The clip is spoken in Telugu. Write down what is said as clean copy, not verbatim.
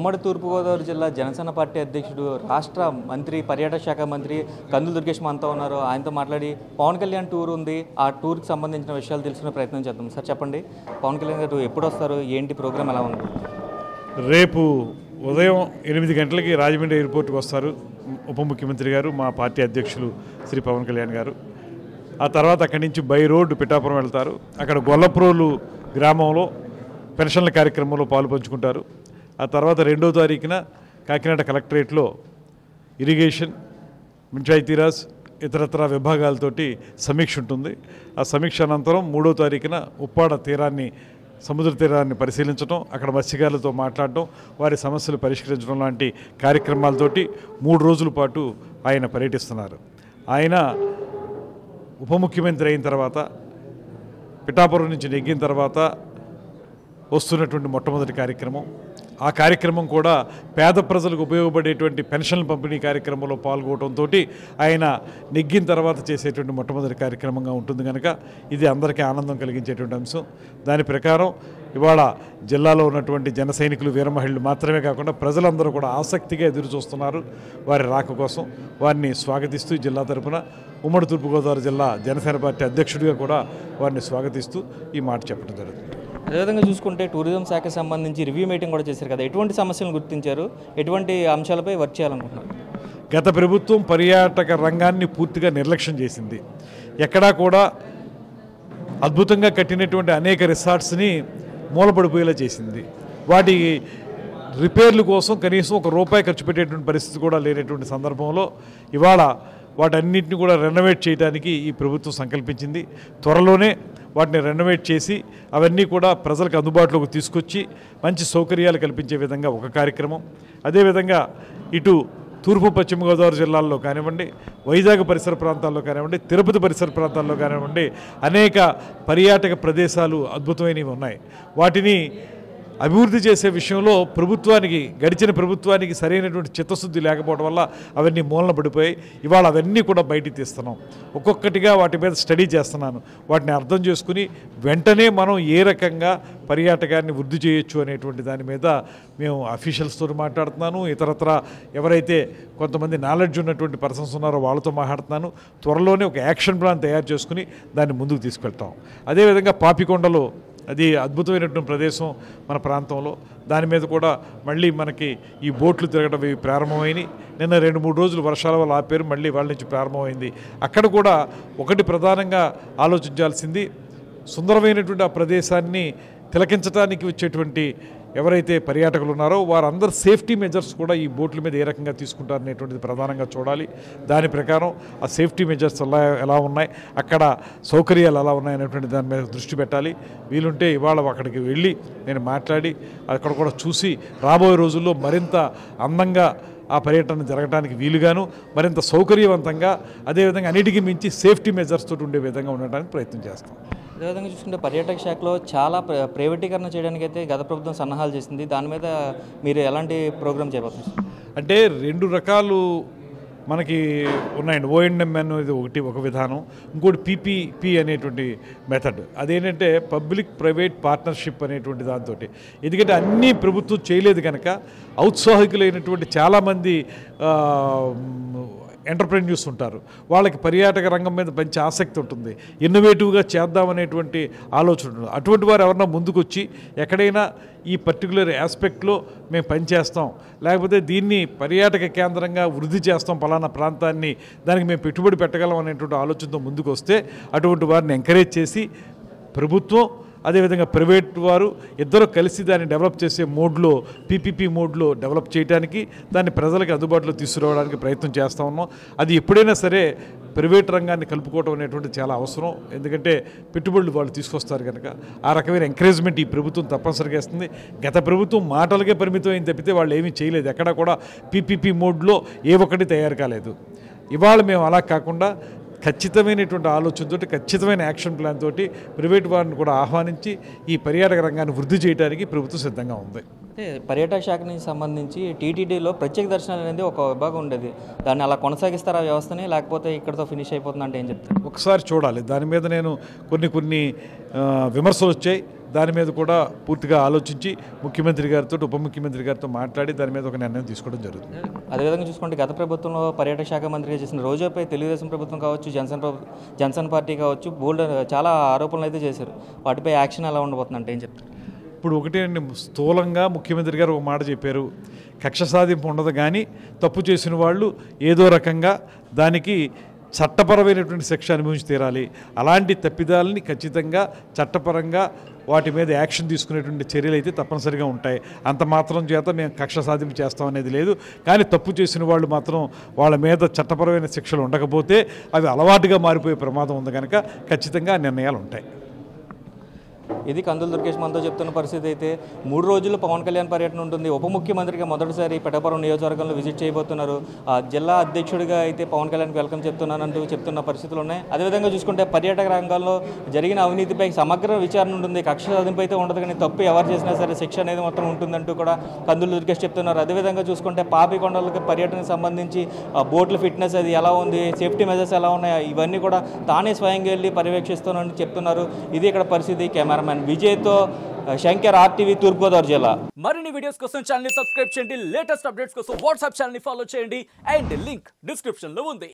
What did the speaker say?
ఉమ్మడి తూర్పుగోదావరి జిల్లా జనసేన పార్టీ అధ్యక్షుడు రాష్ట్ర మంత్రి పర్యాటక శాఖ మంత్రి కందుల దుర్గేష్ మనతో ఉన్నారు. ఆయనతో మాట్లాడి పవన్ కళ్యాణ్ టూర్ ఉంది, ఆ టూర్కి సంబంధించిన విషయాలు తెలుసుకునే ప్రయత్నం చేద్దాం. సార్ చెప్పండి, పవన్ కళ్యాణ్ గారు ఎప్పుడు వస్తారు, ఏంటి ప్రోగ్రామ్ ఎలా ఉంది? రేపు ఉదయం 8 గంటలకి రాజమండ్రి ఎయిర్పోర్ట్కి వస్తారు ఉప ముఖ్యమంత్రి గారు, మా పార్టీ అధ్యక్షులు శ్రీ పవన్ కళ్యాణ్ గారు. ఆ తర్వాత అక్కడి నుంచి బై రోడ్డు పిఠాపురం వెళ్తారు. అక్కడ గొల్లప్రోలు గ్రామంలో పెన్షన్ల కార్యక్రమంలో పాలు పంచుకుంటారు. ఆ తర్వాత 2వ తారీఖున కాకినాడ కలెక్టరేట్లో ఇరిగేషన్, పంచాయతీరాజ్ ఇతరత్ర విభాగాలతోటి సమీక్ష ఉంటుంది. ఆ సమీక్ష అనంతరం 3వ తారీఖున ఉప్పాడ తీరాన్ని, సముద్ర తీరాన్ని పరిశీలించడం, అక్కడ మత్స్యకారులతో మాట్లాడడం, వారి సమస్యలు పరిష్కరించడం లాంటి కార్యక్రమాలతోటి 3 రోజుల పాటు ఆయన పర్యటిస్తున్నారు. ఆయన ఉప ముఖ్యమంత్రి అయిన తర్వాత, పిఠాపురం నుంచి నెగ్గిన తర్వాత వస్తున్నటువంటి మొట్టమొదటి కార్యక్రమం. ఆ కార్యక్రమం కూడా పేద ప్రజలకు ఉపయోగపడేటువంటి పెన్షన్ల పంపిణీ కార్యక్రమంలో పాల్గొనడంతో ఆయన నెగ్గిన తర్వాత చేసేటువంటి మొట్టమొదటి కార్యక్రమంగా ఉంటుంది కనుక ఇది అందరికీ ఆనందం కలిగించేటువంటి అంశం. దాని ప్రకారం ఇవాళ జిల్లాలో ఉన్నటువంటి జన సైనికులు, వీర మహిళలు మాత్రమే కాకుండా ప్రజలందరూ కూడా ఆసక్తిగా ఎదురు చూస్తున్నారు వారి రాక కోసం. వారిని స్వాగతిస్తూ జిల్లా తరపున ఉమ్మడి తూర్పుగోదావరి జిల్లా జనసేన పార్టీ అధ్యక్షుడిగా కూడా వారిని స్వాగతిస్తూ ఈ మాట చెప్పడం జరుగుతుంది. అదేవిధంగా చూసుకుంటే టూరిజం శాఖకు సంబంధించి రివ్యూ మీటింగ్ కూడా చేశారు కదా, ఎటువంటి సమస్యలను గుర్తించారు, ఎటువంటి అంశాలపై వర్క్ చేయాలనుకుంటున్నారు? గత ప్రభుత్వం పర్యాటక రంగాన్ని పూర్తిగా నిర్లక్ష్యం చేసింది. ఎక్కడా కూడా అద్భుతంగా కట్టినటువంటి అనేక రిసార్ట్స్ని మూలపడిపోయేలా చేసింది. వాటి రిపేర్ల కోసం కనీసం ₹1 ఖర్చు పెట్టేటువంటి పరిస్థితి కూడా లేనటువంటి సందర్భంలో ఇవాళ వాటన్నిటిని కూడా రెనోవేట్ చేయడానికి ఈ ప్రభుత్వం సంకల్పించింది. త్వరలోనే వాటిని రెనోవేట్ చేసి అవన్నీ కూడా ప్రజలకు అందుబాటులోకి తీసుకొచ్చి మంచి సౌకర్యాలు కల్పించే విధంగా ఒక కార్యక్రమం. అదేవిధంగా ఇటు తూర్పు పశ్చిమ గోదావరి జిల్లాల్లో కానివ్వండి, వైజాగ్ పరిసర ప్రాంతాల్లో కానివ్వండి, తిరుపతి పరిసర ప్రాంతాల్లో కానివ్వండి, అనేక పర్యాటక ప్రదేశాలు అద్భుతమైనవి ఉన్నాయి. వాటిని అభివృద్ధి చేసే విషయంలో గడిచిన ప్రభుత్వానికి సరైనటువంటి చిత్తశుద్ధి లేకపోవడం వల్ల అవన్నీ మూలన పడిపోయాయి. ఇవాళ అవన్నీ కూడా బయటికి తీస్తున్నాం. ఒక్కొక్కటిగా వాటి మీద స్టడీ చేస్తున్నాను. వాటిని అర్థం చేసుకుని వెంటనే మనం ఏ రకంగా పర్యాటకాన్ని వృద్ధి చేయొచ్చు అనేటువంటి దాని మీద మేము అఫీషియల్స్తో మాట్లాడుతున్నాను. ఇతరత్ర ఎవరైతే కొంతమంది నాలెడ్జ్ ఉన్నటువంటి పర్సన్స్ ఉన్నారో వాళ్ళతో మాట్లాడుతున్నాను. త్వరలోనే ఒక యాక్షన్ ప్లాన్ తయారు చేసుకుని దాన్ని ముందుకు తీసుకెళ్తాం. అదేవిధంగా పాపికొండలో అది అద్భుతమైనటువంటి ప్రదేశం మన ప్రాంతంలో. దాని మీద కూడా మళ్ళీ మనకి ఈ బోట్లు తిరగడం ఇవి ప్రారంభమైనవి. నిన్న 2-3 రోజులు వర్షాల వల్ల ఆపేరు, మళ్ళీ వాళ్ళ నుంచి ప్రారంభమైంది. అక్కడ కూడా ఒకటి ప్రధానంగా ఆలోచించాల్సింది, సుందరమైనటువంటి ఆ ప్రదేశాన్ని తిలకించడానికి వచ్చేటువంటి ఎవరైతే పర్యాటకులు ఉన్నారో వారందరూ సేఫ్టీ మెజర్స్ కూడా ఈ బోట్ల మీద ఏ రకంగా తీసుకుంటారనేటువంటిది ప్రధానంగా చూడాలి. దాని ప్రకారం ఆ సేఫ్టీ మెజర్స్ ఎలా ఉన్నాయి, అక్కడ సౌకర్యాలు ఎలా ఉన్నాయి అనేటువంటి దాని మీద దృష్టి పెట్టాలి. వీలుంటే ఇవాళ అక్కడికి వెళ్ళి నేను మాట్లాడి అక్కడ కూడా చూసి రాబోయే రోజుల్లో మరింత అందంగా ఆ పర్యటన జరగడానికి వీలుగాను, మరింత సౌకర్యవంతంగా, అదేవిధంగా అన్నిటికీ మించి సేఫ్టీ మెజర్స్ తోటి ఉండే విధంగా ఉండడానికి ప్రయత్నం చేస్తాం. అదేవిధంగా చూసుకుంటే పర్యాటక శాఖలో చాలా ప్రైవేటీకరణ చేయడానికి అయితే గత ప్రభుత్వం సన్నాహాలు చేసింది. దాని మీద మీరు ఎలాంటి ప్రోగ్రామ్ చేయబోతున్నారు? అంటే 2 రకాలు మనకి ఉన్నాయండి. O&M అనేది ఒక విధానం, ఇంకోటి PPP అనేటువంటి మెథడ్. అదేంటంటే పబ్లిక్ ప్రైవేట్ పార్ట్నర్షిప్ అనేటువంటి దాంతో. ఎందుకంటే అన్నీ ప్రభుత్వం చేయలేదు కనుక ఔత్సాహికులైనటువంటి చాలామంది ఎంటర్ప్రెన్యూర్స్ ఉంటారు. వాళ్ళకి పర్యాటక రంగం మీద మంచి ఆసక్తి ఉంటుంది, ఇన్నోవేటివ్గా చేద్దామనేటువంటి ఆలోచన ఉంటుంది. అటువంటి వారు ఎవరన్నా ముందుకొచ్చి ఎక్కడైనా ఈ పర్టికులర్ ఆస్పెక్ట్లో మేము పనిచేస్తాం, లేకపోతే దీన్ని పర్యాటక కేంద్రంగా వృద్ధి చేస్తాం, పలానా ప్రాంతాన్ని, దానికి మేము పెట్టుబడి పెట్టగలం అనేటువంటి ఆలోచనతో ముందుకు వస్తే అటువంటి వారిని ఎంకరేజ్ చేసి ప్రభుత్వం అదేవిధంగా ప్రైవేట్ వారు ఇద్దరు కలిసి దాన్ని డెవలప్ చేసే మోడ్లో, PPP మోడ్లో డెవలప్ చేయడానికి, దాన్ని ప్రజలకు అందుబాటులో తీసుకురావడానికి ప్రయత్నం చేస్తూ ఉన్నాం. అది ఎప్పుడైనా సరే ప్రైవేట్ రంగాన్ని కలుపుకోవడం అనేటువంటి చాలా అవసరం. ఎందుకంటే పెట్టుబడులు వాళ్ళు తీసుకొస్తారు కనుక ఆ రకమైన ఎంకరేజ్మెంట్ ఈ ప్రభుత్వం తప్పనిసరిగా ఇస్తుంది. గత ప్రభుత్వం మాటలకే పరిమితం అయింది తప్పితే వాళ్ళు ఏమీ చేయలేదు. ఎక్కడా కూడా PPP మోడ్లో ఏ ఒక్కటి తయారు కాలేదు. ఇవాళ మేము అలా కాకుండా ఖచ్చితమైనటువంటి ఆలోచనతో, ఖచ్చితమైన యాక్షన్ ప్లాన్ తోటి ప్రైవేట్ వారిని కూడా ఆహ్వానించి ఈ పర్యాటక రంగాన్ని వృద్ధి చేయడానికి ప్రభుత్వం సిద్ధంగా ఉంది. అంటే పర్యాటక శాఖకి సంబంధించి టీటీడీలో ప్రత్యేక దర్శనాలు అనేది ఒక విభాగం ఉండేది, దాన్ని అలా కొనసాగిస్తారా వ్యవస్థని, లేకపోతే ఇక్కడతో ఫినిష్ అయిపోతుందంటే ఏం చెప్తారు? ఒకసారి చూడాలి. దాని మీద నేను కొన్ని విమర్శలు వచ్చాయి. దాని మీద కూడా పూర్తిగా ఆలోచించి ముఖ్యమంత్రి గారితో ఉప ముఖ్యమంత్రి గారితో మాట్లాడి దాని మీద ఒక నిర్ణయం తీసుకోవడం జరుగుతుంది. అదేవిధంగా చూసుకుంటే గత ప్రభుత్వంలో పర్యాటక శాఖ మంత్రిగా చేసిన రోజాపై తెలుగుదేశం ప్రభుత్వం కావచ్చు, జనసేన పార్టీ కావచ్చు బోల్డ్ చాలా ఆరోపణలు అయితే చేశారు. వాటిపై యాక్షన్ ఎలా ఉండబోతుంది అంటే ఏం చెప్తారు? ఇప్పుడు ఒకటే అండి, స్థూలంగా ముఖ్యమంత్రి గారు ఒక మాట చెప్పారు, కక్ష సాధింపు ఉండదు, కానీ తప్పు చేసిన వాళ్ళు ఏదో రకంగా దానికి చట్టపరమైనటువంటి శిక్ష అనుభవించి తీరాలి. అలాంటి తప్పిదాలని ఖచ్చితంగా చట్టపరంగా వాటి మీద యాక్షన్ తీసుకునేటువంటి చర్యలు అయితే తప్పనిసరిగా ఉంటాయి. అంత మాత్రం చేత మేము కక్ష సాధింపు చేస్తాం అనేది లేదు. కానీ తప్పు చేసిన వాళ్ళు మాత్రం వాళ్ళ మీద చట్టపరమైన శిక్షలు ఉండకపోతే అవి అలవాటుగా మారిపోయే ప్రమాదం ఉంది కనుక ఖచ్చితంగా నిర్ణయాలు ఉంటాయి. ఇది కందుల దుర్గేష్ మనతో చెప్తున్న పరిస్థితి. అయితే 3 రోజులు పవన్ కళ్యాణ్ పర్యటన ఉంటుంది. ఉప ముఖ్యమంత్రిగా మొదటిసారి పిఠాపురం నియోజకవర్గంలో విజిట్ చేయబోతున్నారు. జిల్లా అధ్యక్షుడిగా అయితే పవన్ కళ్యాణ్కి వెల్కమ్ చెప్తున్నానంటూ చెప్తున్న పరిస్థితులు ఉన్నాయి. అదేవిధంగా చూసుకుంటే పర్యాటక రంగంలో జరిగిన అవినీతిపై సమగ్ర విచారణ ఉంటుంది. కక్ష సాధింపు అయితే ఉండదు, కానీ తప్పు ఎవరు చేసినా సరే శిక్ష అనేది మొత్తం ఉంటుందంటూ కూడా కందుల దుర్గేష్ చెప్తున్నారు. అదేవిధంగా చూసుకుంటే పాపికొండలకి పర్యటనకు సంబంధించి బోట్ల ఫిట్నెస్ అది ఎలా ఉంది, సేఫ్టీ మెజర్స్ ఎలా ఉన్నాయి, ఇవన్నీ కూడా తానే స్వయంగా వెళ్ళి పర్యవేక్షిస్తానని చెప్తున్నారు. ఇది ఇక్కడ పరిస్థితి. కెమెరామెన్ విజయ్తో శంకర్, RTV, తూర్పుగోదావరి జిల్లా. మరిన్ని వీడియోస్ కోసం ఛానల్ సబ్స్క్రైబ్ చేయండి. లేటెస్ట్ అప్డేట్స్ కోసం వాట్సాప్ ఛానల్ ఫాలో చేయండి. అండ్ లింక్ డిస్క్రిప్షన్ లో ఉంది.